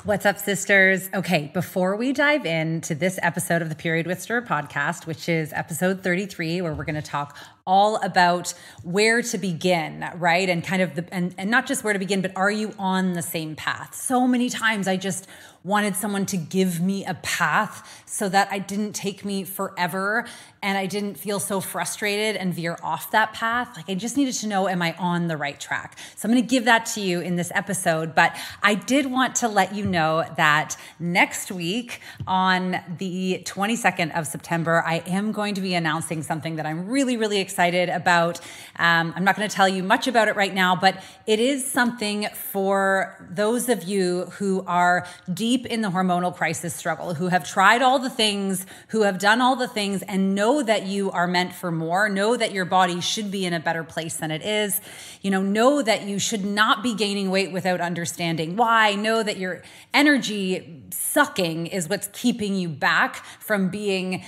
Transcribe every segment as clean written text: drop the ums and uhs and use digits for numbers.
What's up, sisters? Okay, before we dive into this episode of the Period Whisperer podcast, which is episode 33, where we're going to talk all about where to begin, right? And kind of and not just where to begin, but are you on the same path? So many times I just wanted someone to give me a path so that I didn't take me forever and I didn't feel so frustrated and veer off that path. Like I just needed to know, am I on the right track? So I'm going to give that to you in this episode, but I did want to let you know that next week on the 22nd of September, I am going to be announcing something that I'm really, really excited about. I'm not going to tell you much about it right now, but it is something for those of you who are deep in the hormonal crisis struggle, who have tried all the things, who have done all the things, and know that you are meant for more, know that your body should be in a better place than it is, know that you should not be gaining weight without understanding why, know that your energy sucking is what's keeping you back from being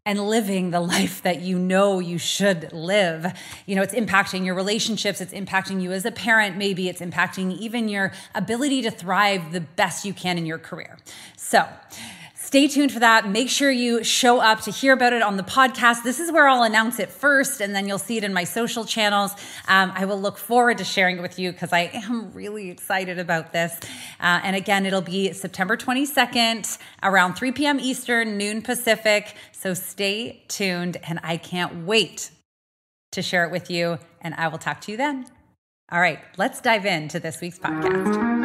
and living the life that you should live. It's impacting your relationships. It's impacting you as a parent. Maybe it's impacting even your ability to thrive the best you can in your career. So stay tuned for that. Make sure you show up to hear about it on the podcast. This is where I'll announce it first, and then you'll see it in my social channels. I will look forward to sharing it with you because I am really excited about this. And again, it'll be September 22nd around 3 p.m. Eastern, noon Pacific. So stay tuned, and I can't wait to share it with you, and I will talk to you then. All right, let's dive into this week's podcast.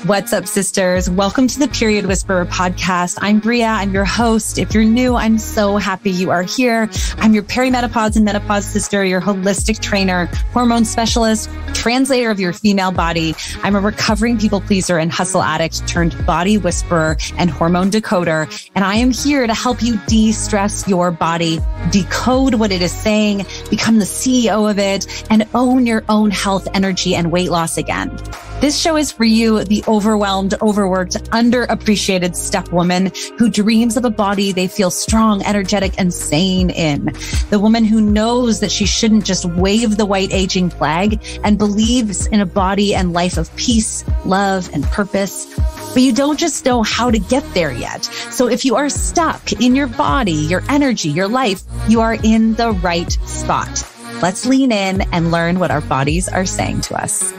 What's up, sisters? Welcome to the Period Whisperer podcast. I'm Bria. I'm your host. If you're new, I'm so happy you are here. I'm your perimenopause and menopause sister, your holistic trainer, hormone specialist, translator of your female body. I'm a recovering people pleaser and hustle addict turned body whisperer and hormone decoder. And I am here to help you de-stress your body, decode what it is saying, become the CEO of it, and own your own health, energy, and weight loss again. This show is for you, the overwhelmed, overworked, underappreciated step woman who dreams of a body they feel strong, energetic, and sane in. The woman who knows that she shouldn't just wave the white aging flag and believes in a body and life of peace, love, and purpose. But you don't just know how to get there yet. So if you are stuck in your body, your energy, your life, you are in the right spot. Let's lean in and learn what our bodies are saying to us.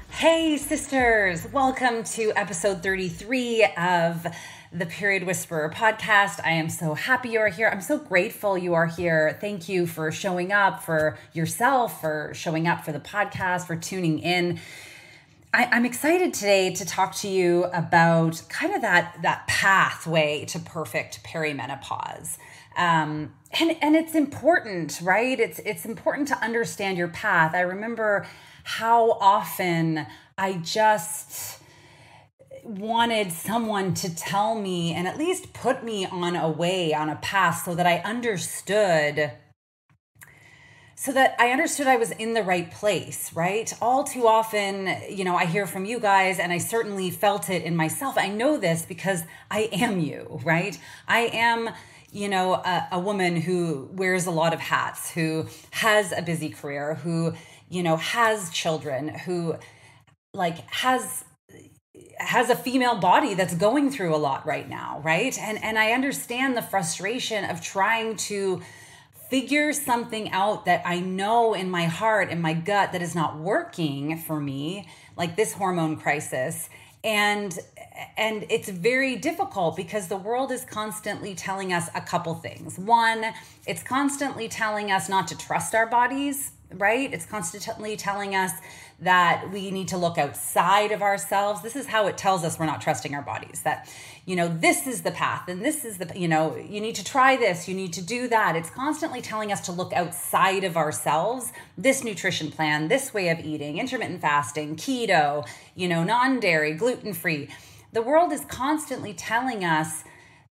Hey, sisters. Welcome to episode 33 of the Period Whisperer podcast. I am so happy you are here. I'm so grateful you are here. Thank you for showing up for yourself, for showing up for the podcast, for tuning in. I'm excited today to talk to you about kind of that pathway to perfect perimenopause. And it's important, right? It's important to understand your path. I remember how often I just wanted someone to tell me and at least put me on a path so that I understood I was in the right place, right? All too often, I hear from you guys, and I certainly felt it in myself. I know this because I am you, right? I am a woman who wears a lot of hats, who has a busy career, who has children, who has a female body that's going through a lot right now, right? And I understand the frustration of trying to figure something out that I know in my heart and my gut that is not working for me, like this hormone crisis. And it's very difficult because the world is constantly telling us a couple things. One, it's constantly telling us not to trust our bodies, right? It's constantly telling us that we need to look outside of ourselves. This is how it tells us we're not trusting our bodies, that, this is the path and this is you need to try this, you need to do that. It's constantly telling us to look outside of ourselves. This nutrition plan, this way of eating, intermittent fasting, keto, non-dairy, gluten-free. The world is constantly telling us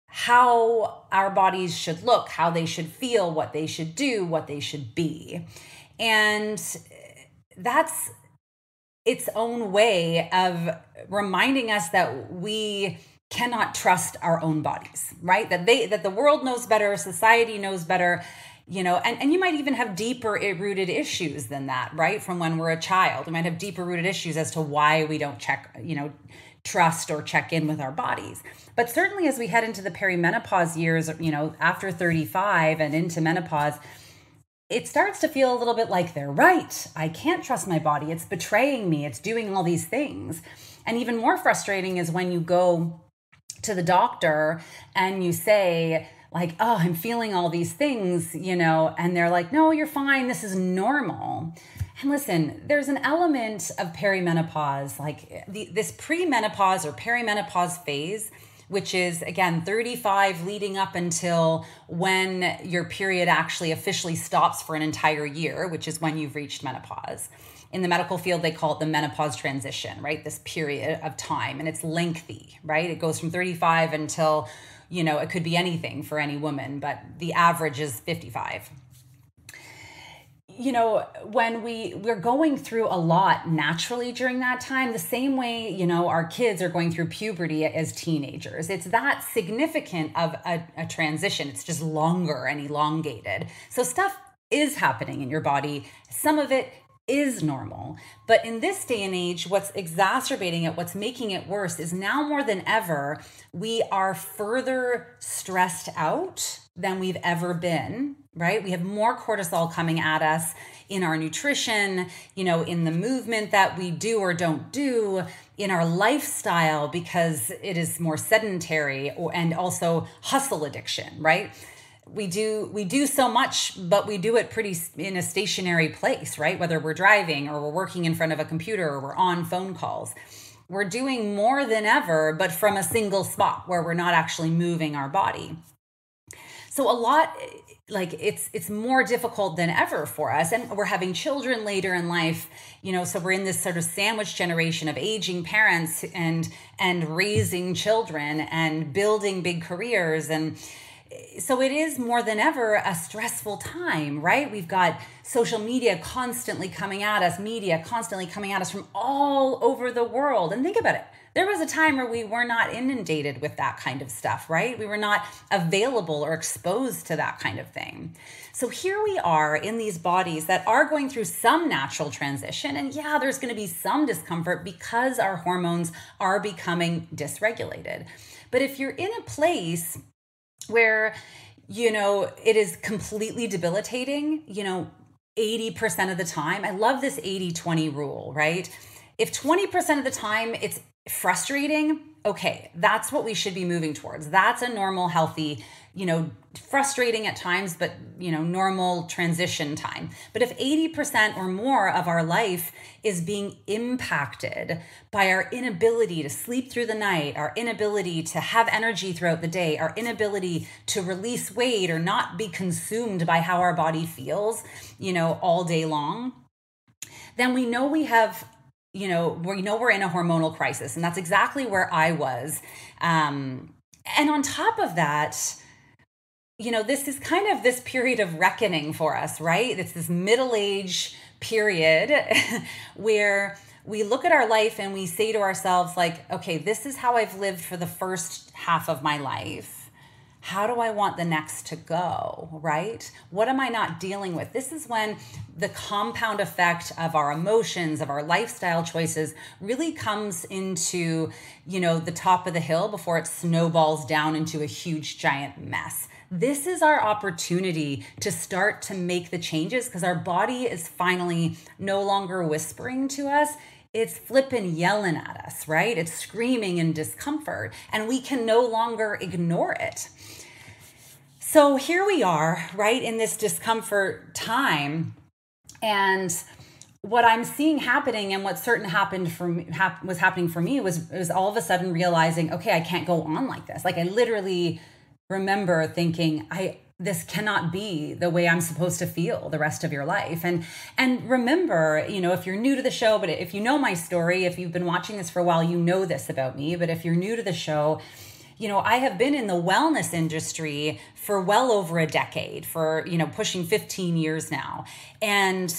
how our bodies should look, how they should feel, what they should do, what they should be. And that's its own way of reminding us that we cannot trust our own bodies, right? That the world knows better, society knows better. and you might even have deeper rooted issues than that, right? From when we're a child, we might have deeper rooted issues as to why we don't trust or check in with our bodies. But certainly as we head into the perimenopause years, after 35 and into menopause, it starts to feel a little bit like they're right. I can't trust my body. It's betraying me. It's doing all these things. And even more frustrating is when you go to the doctor and you say, like, oh, I'm feeling all these things, and they're like, no, you're fine. This is normal. And listen, there's an element of perimenopause, like this pre-menopause or perimenopause phase, which is, again, 35 leading up until when your period actually officially stops for an entire year, which is when you've reached menopause. In the medical field, they call it the menopause transition, right? This period of time, and it's lengthy, right? It goes from 35 until, it could be anything for any woman, but the average is 55. When we're going through a lot naturally during that time, the same way, our kids are going through puberty as teenagers. It's that significant of a transition. It's just longer and elongated. So stuff is happening in your body. Some of it is normal. But in this day and age, what's exacerbating it, what's making it worse is now more than ever, we are further stressed out than we've ever been, right? We have more cortisol coming at us in our nutrition, in the movement that we do or don't do, in our lifestyle, because it is more sedentary, and also hustle addiction, right? We do so much, but we do it pretty in a stationary place, right? Whether we're driving or we're working in front of a computer or we're on phone calls. We're doing more than ever, but from a single spot where we're not actually moving our body. So a lot, like it's more difficult than ever for us. And we're having children later in life, so we're in this sort of sandwich generation of aging parents and raising children and building big careers. And so it is more than ever a stressful time, right? We've got social media constantly coming at us, media constantly coming at us from all over the world. And think about it. There was a time where we were not inundated with that kind of stuff, right? We were not available or exposed to that kind of thing. So here we are in these bodies that are going through some natural transition. And yeah, there's going to be some discomfort because our hormones are becoming dysregulated. But if you're in a place where, it is completely debilitating, 80% of the time. I love this 80-20 rule, right? If 20% of the time it's frustrating, okay, that's what we should be moving towards. That's a normal, healthy, frustrating at times, but, normal transition time. But if 80% or more of our life is being impacted by our inability to sleep through the night, our inability to have energy throughout the day, our inability to release weight or not be consumed by how our body feels, all day long, then we know we have we're in a hormonal crisis. And that's exactly where I was. And on top of that, this is kind of this period of reckoning for us, right? It's this middle-age period where we look at our life and we say to ourselves, like, okay, this is how I've lived for the first half of my life. How do I want the next to go, right? What am I not dealing with? This is when the compound effect of our emotions, of our lifestyle choices really comes into, the top of the hill before it snowballs down into a huge giant mess. This is our opportunity to start to make the changes because our body is finally no longer whispering to us. It's flipping yelling at us, right? It's screaming in discomfort, and we can no longer ignore it. So here we are, right, in this discomfort time, and what I'm seeing happening, and what was happening for me was all of a sudden realizing, okay, I can't go on like this. Like I literally remember thinking, this cannot be the way I'm supposed to feel the rest of your life. And remember, if you're new to the show, but if you know my story, if you've been watching this for a while, you know this about me. But if you're new to the show, I have been in the wellness industry for well over a decade, for, pushing 15 years now. And,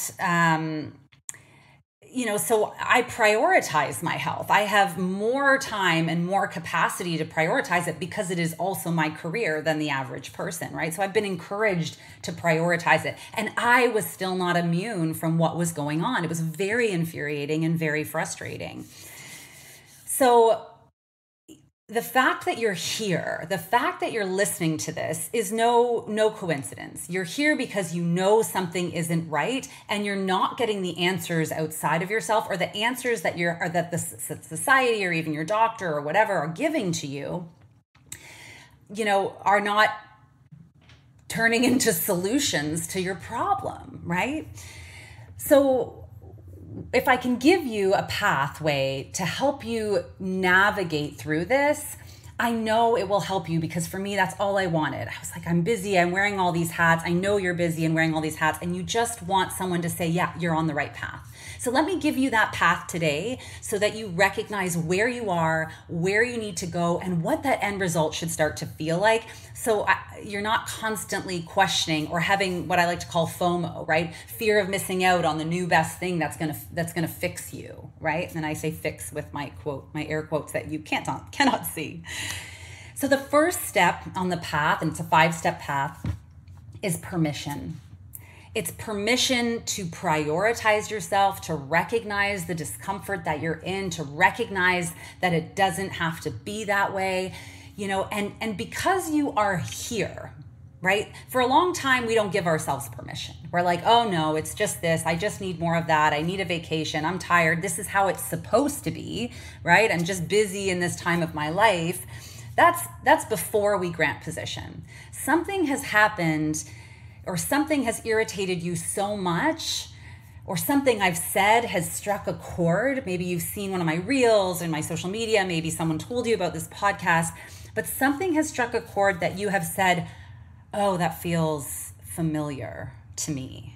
so I prioritize my health. I have more time and more capacity to prioritize it because it is also my career than the average person, right? So I've been encouraged to prioritize it. And I was still not immune from what was going on. It was very infuriating and very frustrating. So the fact that you're here, the fact that you're listening to this is no coincidence. You're here because you know something isn't right and you're not getting the answers outside of yourself, or the answers that the society or even your doctor or whatever are giving to you, are not turning into solutions to your problem, right? So if I can give you a pathway to help you navigate through this, I know it will help you, because for me, that's all I wanted. I was like, I'm busy, I'm wearing all these hats. I know you're busy and wearing all these hats, and you just want someone to say, yeah, you're on the right path. So let me give you that path today so that you recognize where you are, where you need to go, and what that end result should start to feel like. So you're not constantly questioning or having what I like to call FOMO, right? Fear of missing out on the new best thing that's gonna fix you, right? And I say fix with my air quotes that you cannot see. So the first step on the path, and it's a 5-step path, is permission. It's permission to prioritize yourself, to recognize the discomfort that you're in, to recognize that it doesn't have to be that way, and because you are here, right? For a long time, we don't give ourselves permission. We're like, oh no, it's just this. I just need more of that. I need a vacation. I'm tired. This is how it's supposed to be, right? I'm just busy in this time of my life. That's before we grant position. Something has happened, or something has irritated you so much, or something I've said has struck a chord. Maybe you've seen one of my reels in my social media. Maybe someone told you about this podcast, but something has struck a chord that you have said, oh, that feels familiar to me.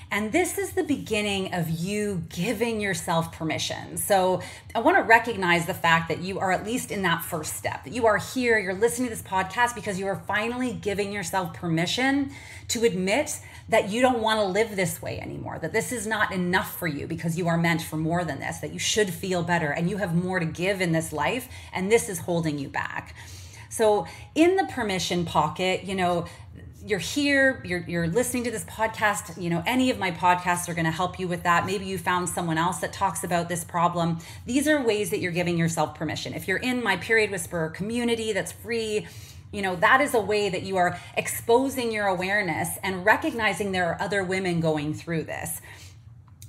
And this is the beginning of you giving yourself permission. So I want to recognize the fact that you are at least in that first step, that you are here, you're listening to this podcast because you are finally giving yourself permission to admit that you don't want to live this way anymore, that this is not enough for you because you are meant for more than this, that you should feel better and you have more to give in this life, and this is holding you back. So in the permission pocket, you're here, you're listening to this podcast, any of my podcasts are going to help you with that. Maybe you found someone else that talks about this problem. These are ways that you're giving yourself permission. If you're in my Period Whisperer community that's free, that is a way that you are exposing your awareness and recognizing there are other women going through this.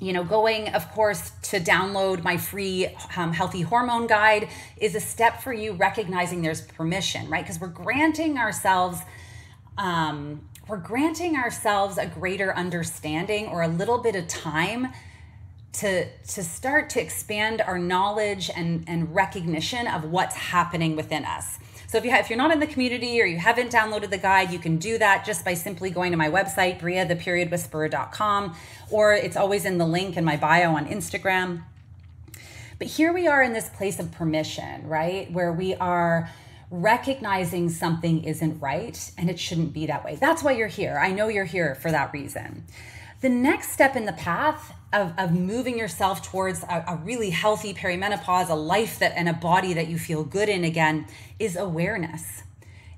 Going, of course, to download my free healthy hormone guide is a step for you recognizing there's permission, right? Because we're granting ourselves a greater understanding, or a little bit of time to start to expand our knowledge and recognition of what's happening within us. So if you're not in the community or you haven't downloaded the guide, you can do that just by simply going to my website, briatheperiodwhisperer.com, or it's always in the link in my bio on Instagram. But here we are in this place of permission, right? Where we are recognizing something isn't right and it shouldn't be that way. That's why you're here. I know you're here for that reason. The next step in the path of moving yourself towards a really healthy perimenopause, a life and a body that you feel good in again, is awareness.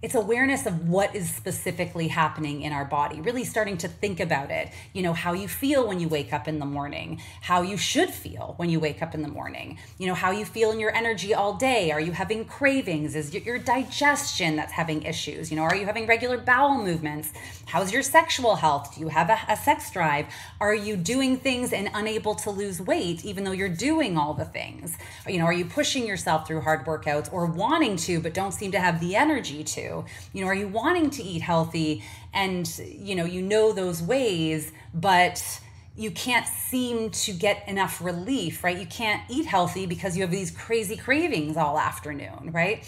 It's awareness of what is specifically happening in our body, really starting to think about it. How you feel when you wake up in the morning, how you should feel when you wake up in the morning, how you feel in your energy all day. Are you having cravings? Is your digestion that's having issues? Are you having regular bowel movements? How's your sexual health? Do you have a sex drive? Are you doing things and unable to lose weight even though you're doing all the things? Are you pushing yourself through hard workouts, or wanting to but don't seem to have the energy to? Are you wanting to eat healthy and those ways, but you can't seem to get enough relief, right? You can't eat healthy because you have these crazy cravings all afternoon, right?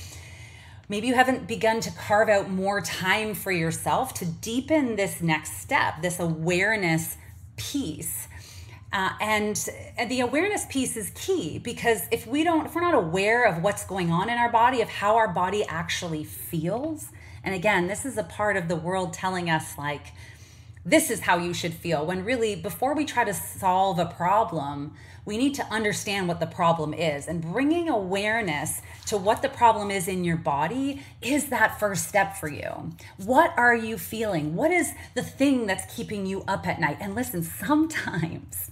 Maybe you haven't begun to carve out more time for yourself to deepen this next step, this awareness piece. And the awareness piece is key, because if we're not aware of what's going on in our body, of how our body actually feels, and again, this is a part of the world telling us like this is how you should feel, when really, before we try to solve a problem, we need to understand what the problem is. And bringing awareness to what the problem is in your body is that first step for you. What are you feeling? What is the thing that's keeping you up at night? And listen, sometimes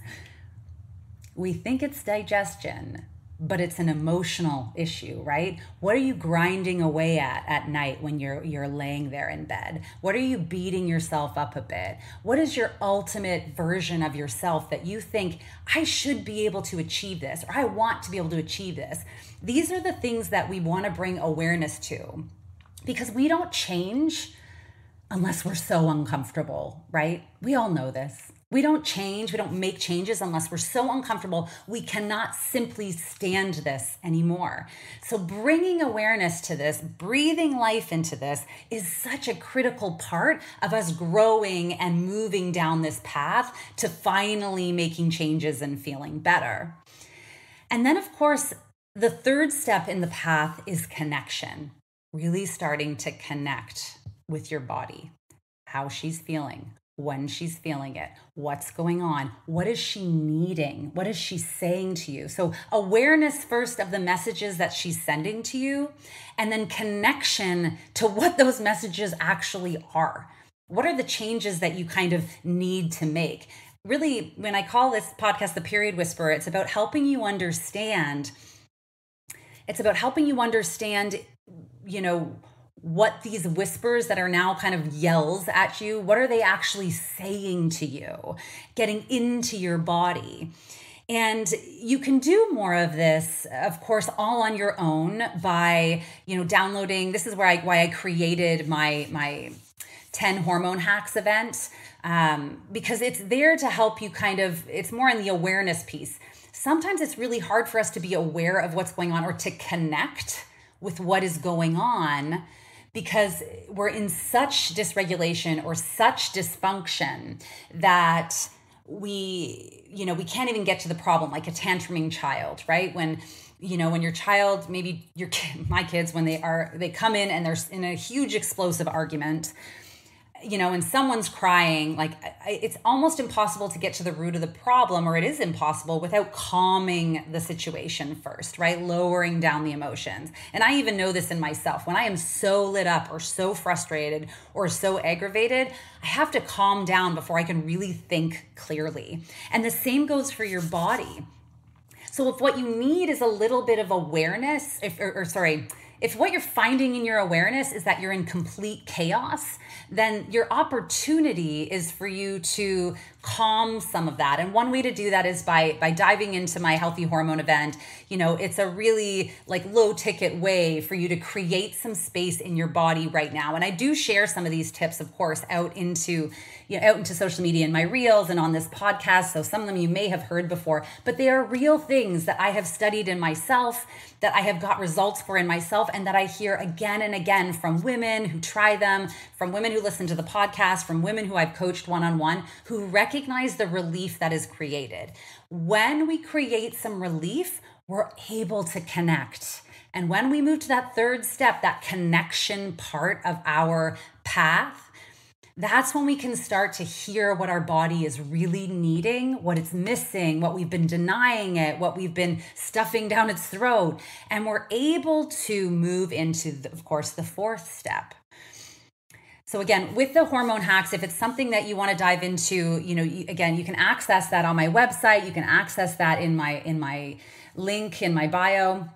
we think it's digestion, but it's an emotional issue, right? What are you grinding away at night when you're laying there in bed? What are you beating yourself up a bit? What is your ultimate version of yourself that you think, I should be able to achieve this, or I want to be able to achieve this? These are the things that we want to bring awareness to, because we don't change unless we're so uncomfortable, right? We all know this. We don't change, we don't make changes unless we're so uncomfortable. We cannot simply stand this anymore. So bringing awareness to this, breathing life into this, is such a critical part of us growing and moving down this path to finally making changes and feeling better. And then, of course, the third step in the path is connection. Really starting to connect with your body, how she's feeling, when she's feeling it, what's going on, what is she needing, what is she saying to you. So awareness first of the messages that she's sending to you, and then connection to what those messages actually are. What are the changes that you kind of need to make? Really, when I call this podcast The Period Whisperer, it's about helping you understand. It's about helping you understand, what these whispers that are now kind of yells at you, what are they actually saying to you, getting into your body. And you can do more of this, of course, all on your own by, downloading. This is why I created my 10 hormone hacks event, because it's there to help you it's more in the awareness piece. Sometimes it's really hard for us to be aware of what's going on or to connect with what is going on, because we're in such dysregulation or such dysfunction that we can't even get to the problem, like a tantruming child, right? When your child, maybe my kids, when they come in and they're in a huge explosive argument, and someone's crying, it's almost impossible to get to the root of the problem, or it is impossible without calming the situation first, right? Lowering down the emotions. And I even know this in myself. When I am so lit up or so frustrated or so aggravated, I have to calm down before I can really think clearly. And the same goes for your body. So if what you need is a little bit of awareness, if what you're finding in your awareness is that you're in complete chaos, then your opportunity is for you to calm some of that. And one way to do that is by diving into my Healthy Hormone event. It's a really low ticket way for you to create some space in your body right now. And I do share some of these tips, of course, out into social media in my reels and on this podcast. So some of them you may have heard before, but they are real things that I have studied in myself, that I have got results for in myself, and that I hear again and again from women who try them, from women who listen to the podcast, from women who I've coached one-on-one, who recognize the relief that is created. When we create some relief, we're able to connect. And when we move to that third step, that connection part of our path, that's when we can start to hear what our body is really needing, what it's missing, what we've been denying it, what we've been stuffing down its throat. And we're able to move into, of course, the fourth step. So again, with the hormone hacks, if it's something that you want to dive into, you can access that on my website. You can access that in my link in my bio.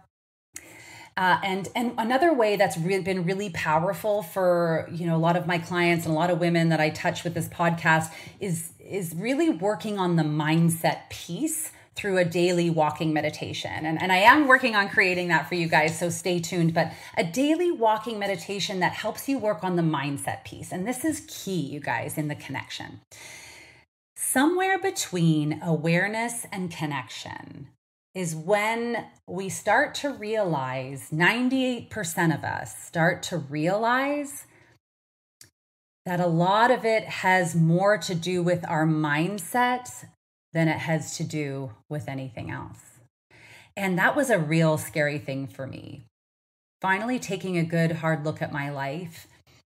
And another way that's been really powerful for, a lot of my clients and a lot of women that I touch with this podcast is really working on the mindset piece through a daily walking meditation. And I am working on creating that for you guys, so stay tuned. But a daily walking meditation that helps you work on the mindset piece. And this is key, you guys, in the connection. Somewhere between awareness and connection is when we start to realize, 98% of us start to realize that a lot of it has more to do with our mindset than it has to do with anything else. And that was a real scary thing for me. Finally taking a good hard look at my life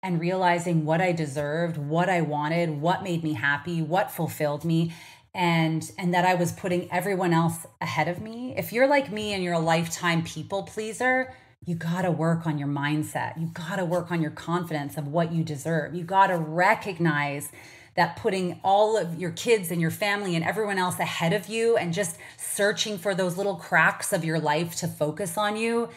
and realizing what I deserved, what I wanted, what made me happy, what fulfilled me, and that I was putting everyone else ahead of me. If you're like me and you're a lifetime people pleaser, you got to work on your mindset. You got to work on your confidence of what you deserve. You got to recognize that putting all of your kids and your family and everyone else ahead of you and just searching for those little cracks of your life to focus on you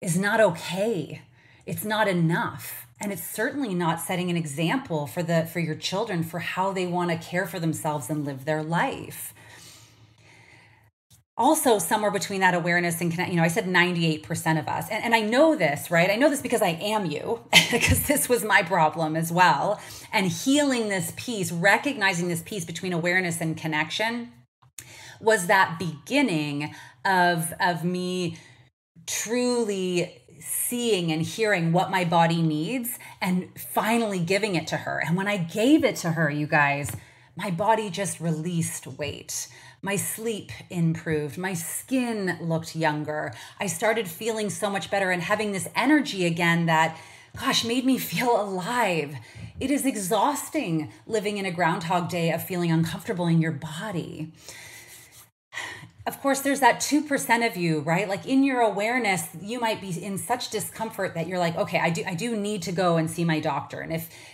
is not okay. It's not enough. And it's certainly not setting an example for your children for how they want to care for themselves and live their life. Also, somewhere between that awareness and connect, I said 98% of us, and I know this, right? I know this because I am you, because this was my problem as well. And healing this piece, recognizing this piece between awareness and connection was that beginning of me truly seeing and hearing what my body needs and finally giving it to her. And when I gave it to her, you guys, my body just released weight. My sleep improved. My skin looked younger. I started feeling so much better and having this energy again that, gosh, made me feel alive. It is exhausting living in a Groundhog Day of feeling uncomfortable in your body. Of course, there's that 2% of you, right? Like in your awareness, you might be in such discomfort that you're like, okay, I do need to go and see my doctor. And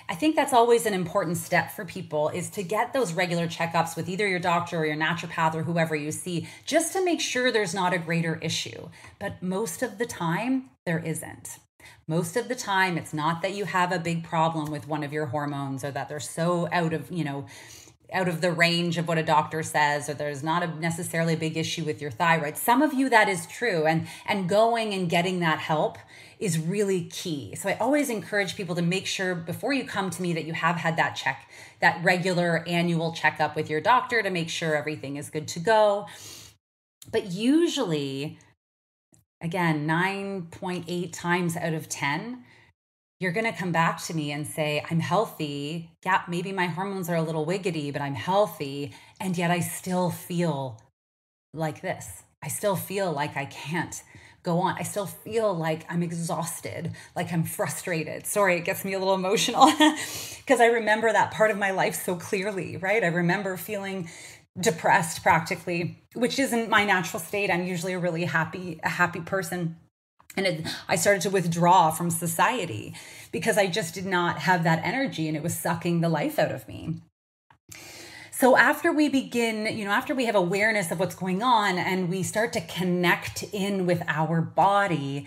I think that's always an important step for people is to get those regular checkups with either your doctor or your naturopath or whoever you see, just to make sure there's not a greater issue. But most of the time, there isn't. Most of the time, it's not that you have a big problem with one of your hormones or that they're so out of the range of what a doctor says, or there's not necessarily a big issue with your thyroid. Some of you, that is true. And going and getting that help is really key. So I always encourage people to make sure before you come to me that you have had that regular annual checkup with your doctor to make sure everything is good to go. But usually, again, 9.8 times out of 10, you're going to come back to me and say, I'm healthy. Yeah, maybe my hormones are a little wiggity, but I'm healthy. And yet I still feel like this. I still feel like I can't go on. I still feel like I'm exhausted, like I'm frustrated. Sorry, it gets me a little emotional because I remember that part of my life so clearly, right? I remember feeling depressed practically, which isn't my natural state. I'm usually a really happy person. And I started to withdraw from society because I just did not have that energy and it was sucking the life out of me. So after we begin, after we have awareness of what's going on and we start to connect in with our body,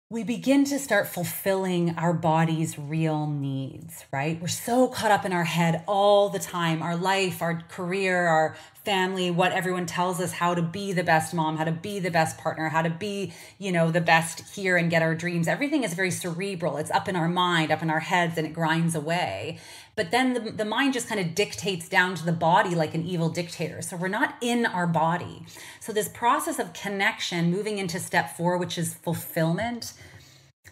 we begin to start fulfilling our body's real needs, right? We're so caught up in our head all the time, our life, our career, our family, what everyone tells us, how to be the best mom, how to be the best partner, how to be, the best here and get our dreams. Everything is very cerebral. It's up in our mind, up in our heads, and it grinds away. But then the mind just kind of dictates down to the body like an evil dictator. So we're not in our body. So this process of connection, moving into step 4, which is fulfillment.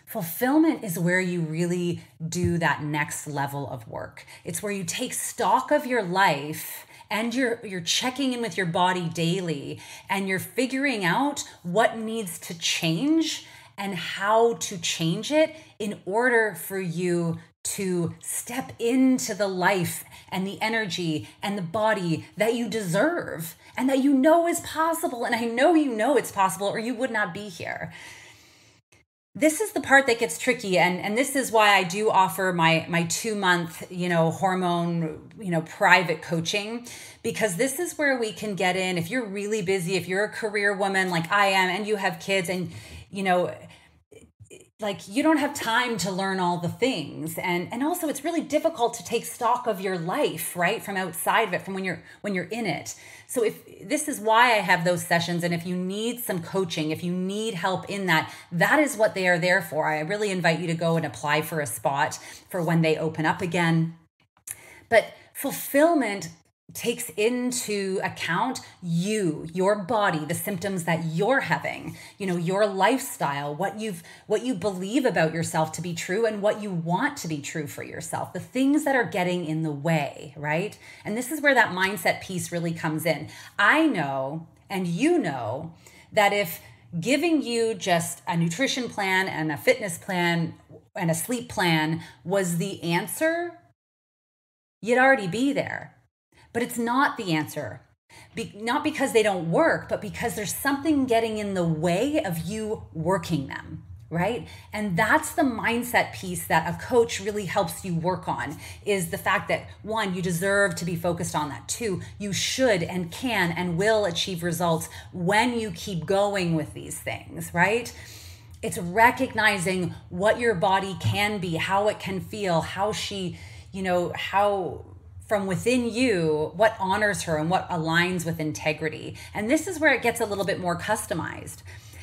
Fulfillment is where you really do that next level of work. It's where you take stock of your life and you're checking in with your body daily and you're figuring out what needs to change and how to change it in order for you to step into the life and the energy and the body that you deserve and that you know is possible. And I know you know it's possible or you would not be here. This is the part that gets tricky. And this is why I do offer my 2-month, hormone, private coaching, because this is where we can get in. If you're really busy, if you're a career woman like I am, and you have kids and, like you don't have time to learn all the things. And also it's really difficult to take stock of your life, right? From outside of it, from when you're in it. So if this is why I have those sessions. And if you need some coaching, if you need help in that is what they are there for. I really invite you to go and apply for a spot for when they open up again. But fulfillment takes into account your body, the symptoms that you're having, your lifestyle, what you believe about yourself to be true and what you want to be true for yourself, the things that are getting in the way, right? And this is where that mindset piece really comes in. I know, and you know, that if giving you just a nutrition plan and a fitness plan and a sleep plan was the answer, you'd already be there. But it's not the answer. Not because they don't work, but because there's something getting in the way of you working them, right? And that's the mindset piece that a coach really helps you work on, is the fact that, one, you deserve to be focused on that. Two, you should and can and will achieve results when you keep going with these things, right? It's recognizing what your body can be, how it can feel, how she, how from within you, what honors her and what aligns with integrity. And this is where it gets a little bit more customized.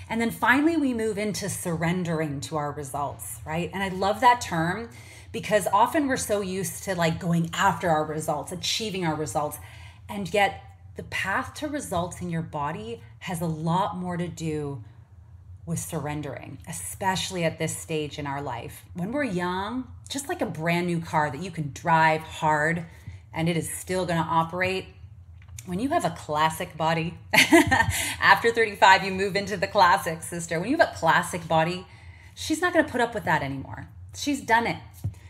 And then finally, we move into surrendering to our results, right? And I love that term because often we're so used to like going after our results, achieving our results. And yet the path to results in your body has a lot more to do with surrendering, especially at this stage in our life. When we're young, just like a brand new car that you can drive hard and it is still going to operate. When you have a classic body, after 35, you move into the classic, sister. When you have a classic body, she's not going to put up with that anymore. She's done it.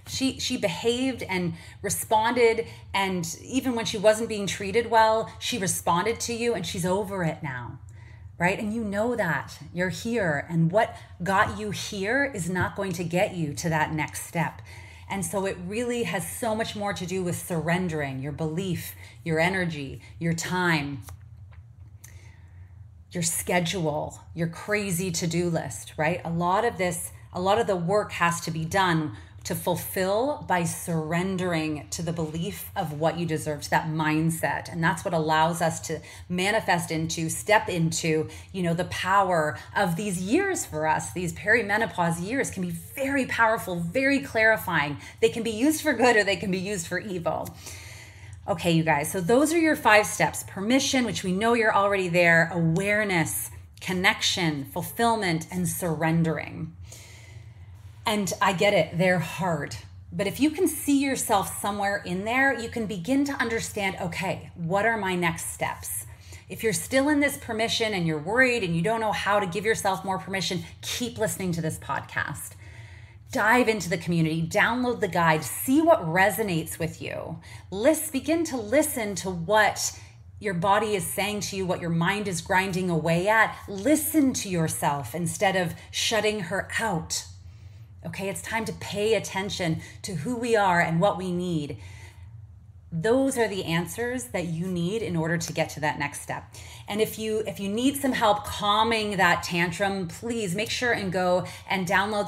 She behaved and responded, and even when she wasn't being treated well, she responded to you, and she's over it now, right? And you know that. You're here, and what got you here is not going to get you to that next step. And so it really has so much more to do with surrendering your belief, your energy, your time, your schedule, your crazy to-do list, right? A lot of the work has to be done to fulfill by surrendering to the belief of what you deserve, to that mindset. And that's what allows us to manifest into, step into, the power of these years for us. These perimenopause years can be very powerful, very clarifying. They can be used for good or they can be used for evil. Okay, you guys, so those are your 5 steps. Permission, which we know you're already there, awareness, connection, fulfillment, and surrendering. And I get it, they're hard. But if you can see yourself somewhere in there, you can begin to understand, okay, what are my next steps? If you're still in this permission and you're worried and you don't know how to give yourself more permission, keep listening to this podcast. Dive into the community, download the guide, see what resonates with you. Begin to listen to what your body is saying to you, what your mind is grinding away at. Listen to yourself instead of shutting her out. Okay, it's time to pay attention to who we are and what we need. Those are the answers that you need in order to get to that next step. And if you need some help calming that tantrum, please make sure and go and download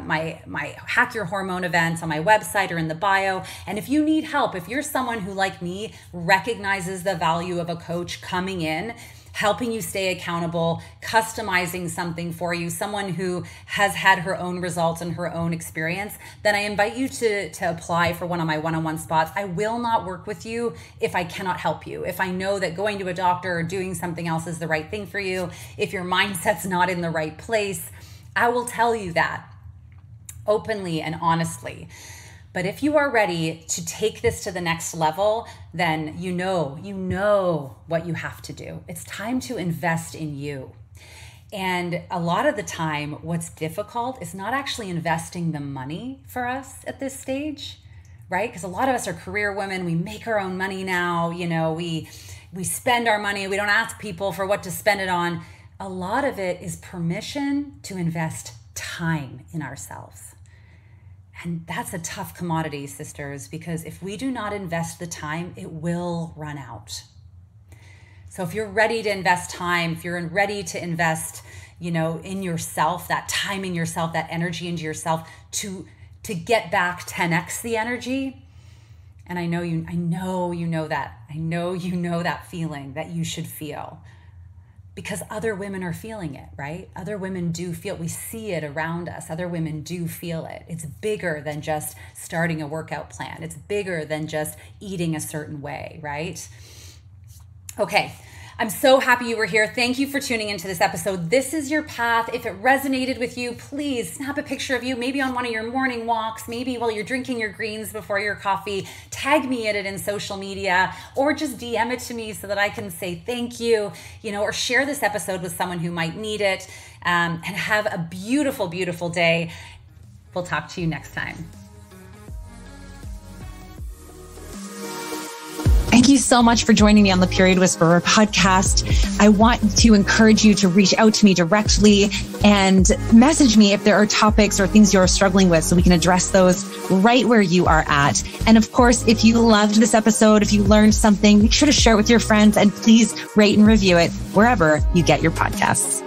my Hack Your Hormone events on my website or in the bio. And if you need help, if you're someone who, like me, recognizes the value of a coach coming in, helping you stay accountable, customizing something for you, someone who has had her own results and her own experience, then I invite you to apply for one of my one-on-one spots. I will not work with you if I cannot help you. If I know that going to a doctor or doing something else is the right thing for you, if your mindset's not in the right place, I will tell you that openly and honestly. But if you are ready to take this to the next level, then you know what you have to do. It's time to invest in you. And a lot of the time, what's difficult is not actually investing the money for us at this stage, right? Because a lot of us are career women. We make our own money now. We spend our money. We don't ask people for what to spend it on. A lot of it is permission to invest time in ourselves. And that's a tough commodity, sisters, because if we do not invest the time, it will run out. So if you're ready to invest time, if you're ready to invest, in yourself, that time in yourself, that energy into yourself to get back 10x the energy, and I know you know that feeling that you should feel. Because other women are feeling it, right? Other women do feel, we see it around us. Other women do feel it. It's bigger than just starting a workout plan. It's bigger than just eating a certain way, right? Okay, I'm so happy you were here. Thank you for tuning into this episode. This is your path. If it resonated with you, please snap a picture of you, maybe on one of your morning walks, maybe while you're drinking your greens before your coffee. Tag me in it in social media, or just DM it to me so that I can say thank you, or share this episode with someone who might need it. And have a beautiful, beautiful day. We'll talk to you next time. Thank you so much for joining me on the Period Whisperer podcast. I want to encourage you to reach out to me directly and message me if there are topics or things you're struggling with so we can address those right where you are at. And of course, if you loved this episode, if you learned something, make sure to share it with your friends and please rate and review it wherever you get your podcasts.